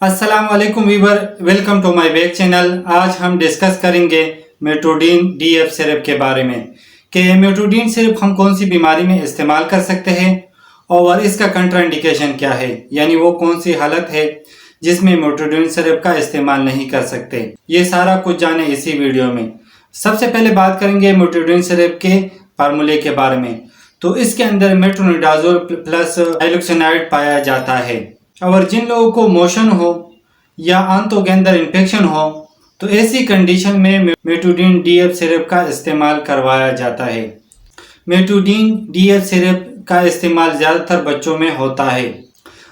अस्सलाम वालेकुम viewer, welcome to my back channel. आज हम डिस्कस करेंगे मेटोडीन डीएफ सिरप के बारे में कि मेटोडीन सिरप हम कौन सी बीमारी में इस्तेमाल कर सकते हैं और इसका कंट्राइंडिकेशन क्या है, यानी वो कौन सी हालत है जिसमें मेटोडीन सिरप का इस्तेमाल नहीं कर सकते। ये सारा कुछ जाने इसी वीडियो में। सबसे पहले बात करेंगे मेटोडीन सिरप के फार्मूले के बारे में। तो इसके अंदर मेट्रोनिडाजोल प्लस हाइड्रोक्साइड पाया जाता है और जिन लोगों को मोशन हो या आंतों के अंदर इन्फेक्शन हो तो ऐसी कंडीशन में मेटोडीन डीएफ सिरप का इस्तेमाल करवाया जाता है। मेटोडीन डीएफ सिरप का इस्तेमाल ज़्यादातर बच्चों में होता है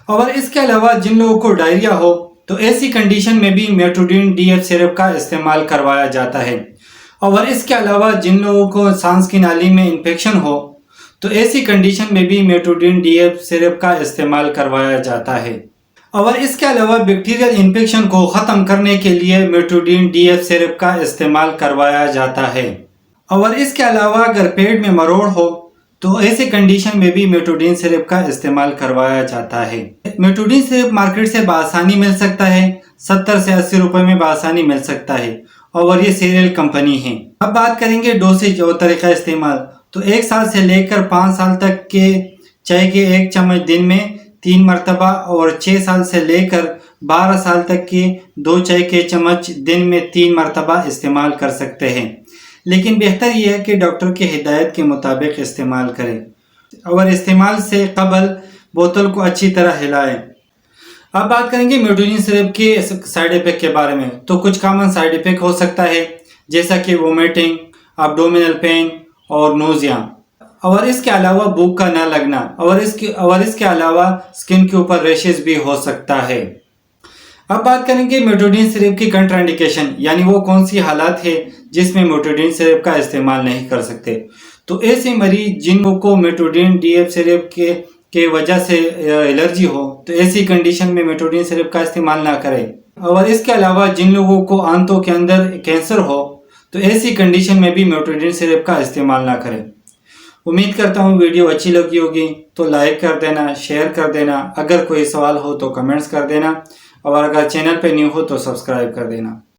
और इसके अलावा जिन लोगों को डायरिया हो तो ऐसी कंडीशन में भी मेटोडीन डीएफ सिरप का इस्तेमाल करवाया जाता है। और इसके अलावा जिन लोगों को सांस की नाली में इन्फेक्शन हो तो ऐसी कंडीशन में भी मेटोडीन डीएफ सिरप का इस्तेमाल करवाया जाता है। और इसके अलावा बैक्टीरियल इन्फेक्शन को ख़त्म करने के लिए मेटोडीन डीएफ सिरप का इस्तेमाल करवाया जाता है। और इसके अलावा अगर पेट में मरोड़ हो तो ऐसे कंडीशन में भी मेटोडीन सिरप का इस्तेमाल करवाया जाता है। मेटोडीन सिरप मार्केट से बआसानी मिल सकता है, 70 से 80 रुपए में बआसानी मिल सकता है और ये सीरियल कंपनी है। अब बात करेंगे डोसेज और तरीका इस्तेमाल। तो 1 साल से लेकर 5 साल तक के चाय के 1 चम्मच दिन में 3 मरतबा और 6 साल से लेकर 12 साल तक के 2 चाय के चम्मच दिन में 3 मरतबा इस्तेमाल कर सकते हैं। लेकिन बेहतर यह है कि डॉक्टर की हिदायत के मुताबिक इस्तेमाल करें और इस्तेमाल से कबल बोतल को अच्छी तरह हिलाएं। अब बात करेंगे मेटोडीन सिरप के साइड इफेक्ट के बारे में। तो कुछ कॉमन साइड इफेक्ट हो सकता है जैसा कि वोमिटिंग, एब्डोमिनल पेन और नोजिया, और इसके अलावा भूख का न लगना और इसके अलावा स्किन के ऊपर रैशेस भी हो सकता है। अब बात करेंगे मेटोडीन सिरप की कंट्राइंडिकेशन, यानी वो कौन सी हालात है जिसमें मेटोडीन सिरप का इस्तेमाल नहीं कर सकते। तो ऐसे मरीज जिनको को मेटोडीन डीएफ सिरप के वजह से एलर्जी हो तो ऐसी कंडीशन में मेटोडीन सिरप का इस्तेमाल ना करें। और इसके अलावा जिन लोगों को आंतों के अंदर कैंसर हो तो ऐसी कंडीशन में भी मेटोडीन सिरप का इस्तेमाल ना करें। उम्मीद करता हूँ वीडियो अच्छी लगी होगी तो लाइक कर देना, शेयर कर देना। अगर कोई सवाल हो तो कमेंट्स कर देना और अगर चैनल पे न्यू हो तो सब्सक्राइब कर देना।